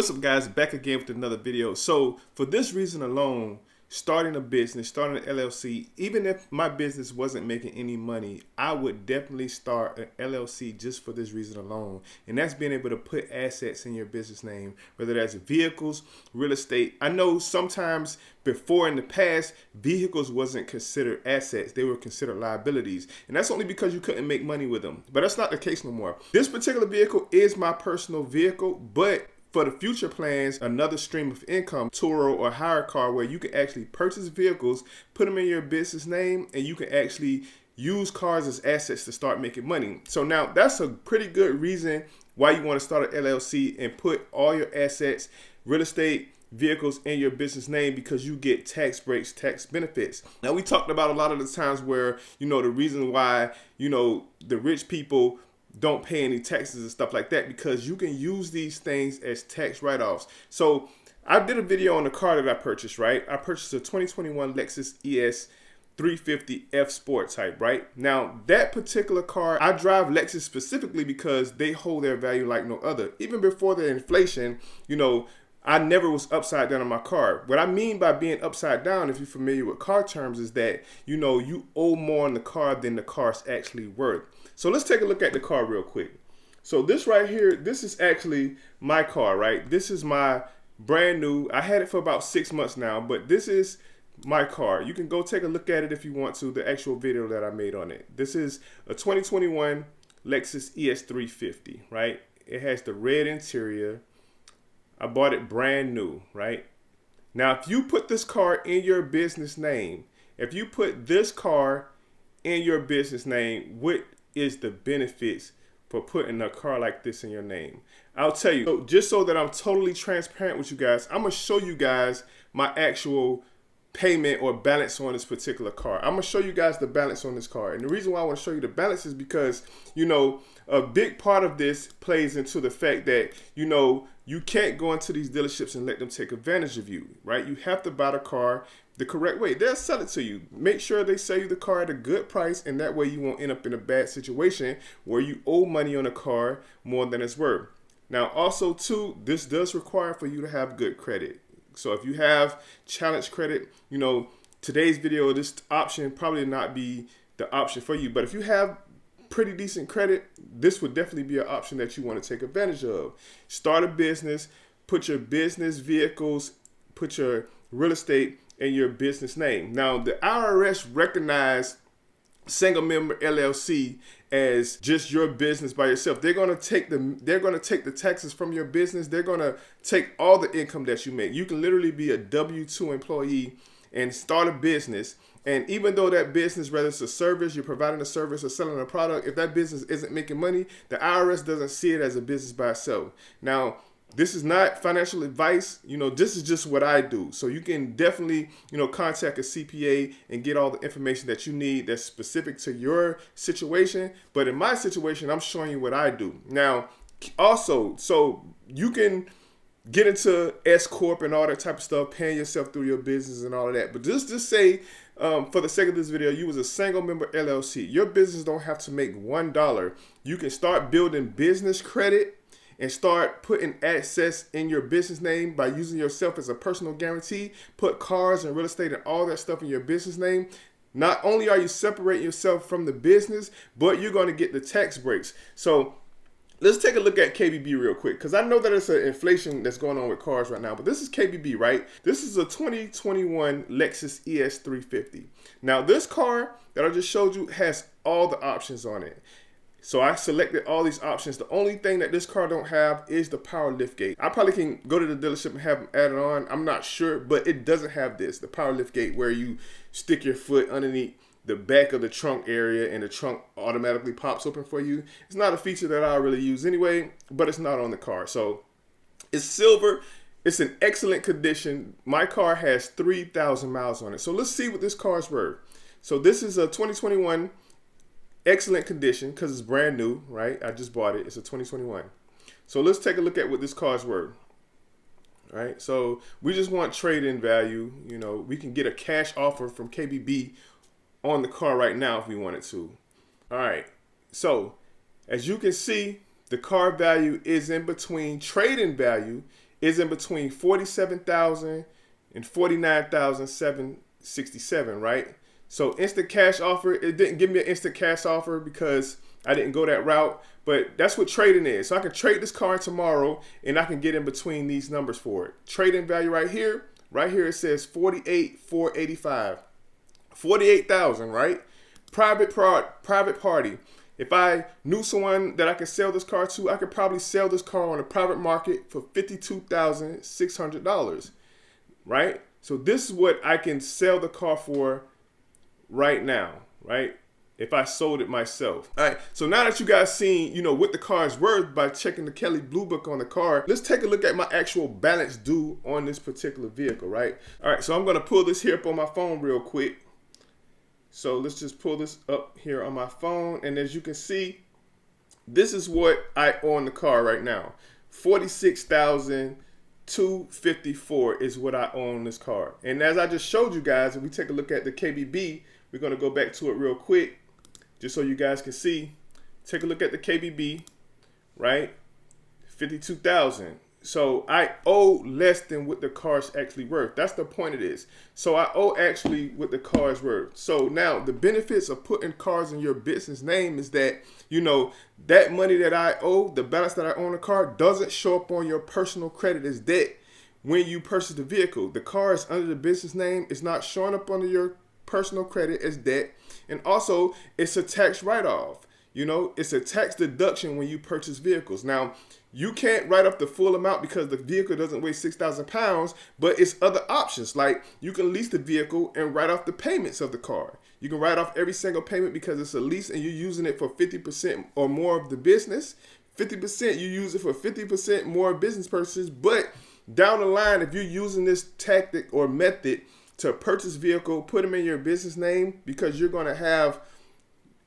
What's up, guys? Back again with another video. So for this reason alone, starting a business, starting an LLC, even if my business wasn't making any money, I would definitely start an LLC just for this reason alone. And that's being able to put assets in your business name, whether that's vehicles, real estate. I know sometimes before in the past, vehicles wasn't considered assets. They were considered liabilities. And that's only because you couldn't make money with them. But that's not the case no more. This particular vehicle is my personal vehicle, but for the future plans, another stream of income, Turo or hire car, where you can actually purchase vehicles, put them in your business name, and you can actually use cars as assets to start making money. So now that's a pretty good reason why you want to start an LLC and put all your assets, real estate, vehicles in your business name, because you get tax breaks, tax benefits. Now, we talked about a lot of the times where, the reason why, the rich people don't pay any taxes and stuff like that, because you can use these things as tax write-offs. So I did a video on the car that I purchased, right? I purchased a 2021 Lexus ES 350 F Sport type, right? Now, that particular car, I drive Lexus specifically because they hold their value like no other. Even before the inflation, I never was upside down on my car. What I mean by being upside down, if you're familiar with car terms, is that, you owe more on the car than the car's actually worth. So let's take a look at the car real quick. So this right here, this is actually my car, right? This is my brand new, I had it for about 6 months now, but this is my car. You can go take a look at it if you want to, the actual video that I made on it. This is a 2021 Lexus ES 350, right? It has the red interior. I bought it brand new, right? Now, if you put this car in your business name, if you put this car in your business name, what is the benefits for putting a car like this in your name? I'll tell you. So just so that I'm totally transparent with you guys, I'm going to show you guys my actual payment or balance on this particular car. I'm going to show you guys the balance on this car. And the reason why I want to show you the balance is because, a big part of this plays into the fact that, you can't go into these dealerships and let them take advantage of you, right? You have to buy the car the correct way. They'll sell it to you. Make sure they sell you the car at a good price, and that way you won't end up in a bad situation where you owe money on a car more than it's worth. Now, also too, this does require for you to have good credit. So if you have challenge credit, today's video, this option probably not be the option for you. But if you have pretty decent credit, this would definitely be an option that you want to take advantage of. Start a business, put your business vehicles, put your real estate in your business name. Now, the IRS recognize single member LLC as just your business by yourself. They're going to take the taxes from your business. They're going to take all the income that you make. You can literally be a W-2 employee and start a business. And even though that business, whether it's a service, you're providing a service or selling a product, if that business isn't making money, the IRS doesn't see it as a business by itself. Now, this is not financial advice. This is just what I do. So you can definitely, contact a CPA and get all the information that you need that's specific to your situation. But in my situation, I'm showing you what I do. Now, also, so you can get into S Corp and all that type of stuff, paying yourself through your business and all of that. But just say, for the sake of this video, you was a single member LLC. Your business don't have to make $1. You can start building business credit and start putting assets in your business name by using yourself as a personal guarantee. Put cars and real estate and all that stuff in your business name. Not only are you separating yourself from the business, but you're going to get the tax breaks. So let's take a look at KBB real quick, because I know that it's an inflation that's going on with cars right now, but this is KBB, right? This is a 2021 Lexus ES 350. Now, this car that I just showed you has all the options on it. So I selected all these options. The only thing that this car don't have is the power lift gate. I probably can go to the dealership and have them added on. I'm not sure, but it doesn't have this, the power lift gate, where you stick your foot underneath the back of the trunk area and the trunk automatically pops open for you. It's not a feature that I really use anyway, but it's not on the car. So it's silver. It's in excellent condition. My car has 3,000 miles on it. So let's see what this car's worth. So this is a 2021 excellent condition because it's brand new, right? I just bought it. It's a 2021. So let's take a look at what this car's worth. All right. So we just want trade-in value. We can get a cash offer from KBB on the car right now if we wanted to. All right. So as you can see, the car value is in between trade-in value is in between 47,000 and 49,767, right? So instant cash offer, it didn't give me an instant cash offer because I didn't go that route, but that's what trading is. So I can trade this car tomorrow and I can get in between these numbers for it. Trading value right here it says 48,485. 48,000, right? Private party. If I knew someone that I could sell this car to, I could probably sell this car on the private market for $52,600, right? So this is what I can sell the car for right now, right? If I sold it myself. All right, so now that you guys seen, what the car is worth by checking the Kelley Blue Book on the car, let's take a look at my actual balance due on this particular vehicle, right? All right, so I'm gonna pull this here up on my phone real quick. So let's just pull this up here on my phone, and as you can see, this is what I owe on the car right now. $46,254 is what I own this car. And as I just showed you guys, if we take a look at the KBB, we're gonna go back to it real quick, just so you guys can see. Take a look at the KBB, right? 52,000. So I owe less than what the car's actually worth. That's the point of this. So I owe actually what the car is worth. So now the benefits of putting cars in your business name is that, that money that I owe, the balance that I own the car, doesn't show up on your personal credit as debt when you purchase the vehicle. The car is under the business name. It's not showing up under your personal credit as debt. And also, it's a tax write-off. It's a tax deduction when you purchase vehicles. Now, you can't write off the full amount because the vehicle doesn't weigh 6,000 pounds, but it's other options. Like you can lease the vehicle and write off the payments of the car. You can write off every single payment because it's a lease and you're using it for 50% or more of the business. 50%, you use it for 50% more business purchases. But down the line, if you're using this tactic or method to purchase vehicle, put them in your business name because you're going to have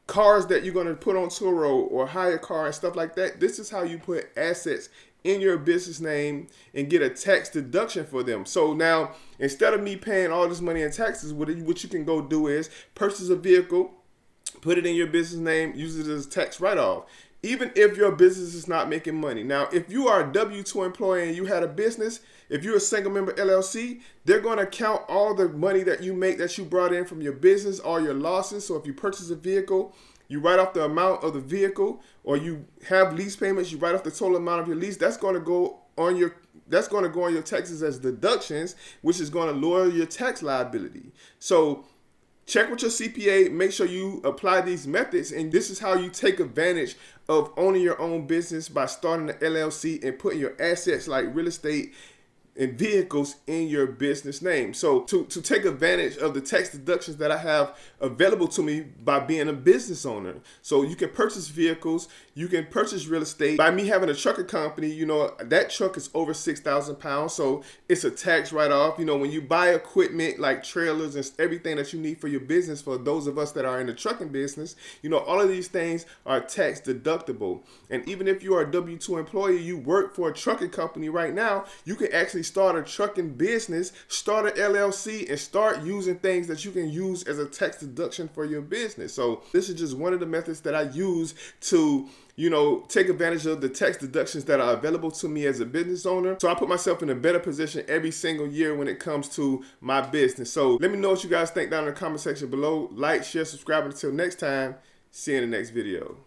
cars that you're going to put on Turo or hire a car and stuff like that. This is how you put assets in your business name and get a tax deduction for them. So now, instead of me paying all this money in taxes, what you can go do is purchase a vehicle, put it in your business name, use it as a tax write-off. Even if your business is not making money. Now, if you are a W-2 employee and you had a business, if you're a single member LLC, they're going to count all the money that you make that you brought in from your business, all your losses. So if you purchase a vehicle, you write off the amount of the vehicle, or you have lease payments, you write off the total amount of your lease. That's going to go on your taxes as deductions, which is going to lower your tax liability. So check with your CPA, make sure you apply these methods, and this is how you take advantage of owning your own business by starting an LLC and putting your assets like real estate and vehicles in your business name. So to take advantage of the tax deductions that I have available to me by being a business owner. So you can purchase vehicles, you can purchase real estate. By me having a trucking company, that truck is over 6,000 pounds. So it's a tax write-off. When you buy equipment like trailers and everything that you need for your business, for those of us that are in the trucking business, all of these things are tax deductible. And even if you are a W-2 employee, you work for a trucking company right now, you can actually start a trucking business, start an LLC, and start using things that you can use as a tax deduction for your business. So this is just one of the methods that I use to take advantage of the tax deductions that are available to me as a business owner. So I put myself in a better position every single year when it comes to my business. So let me know what you guys think down in the comment section below. Like, share, subscribe. Until next time, see you in the next video.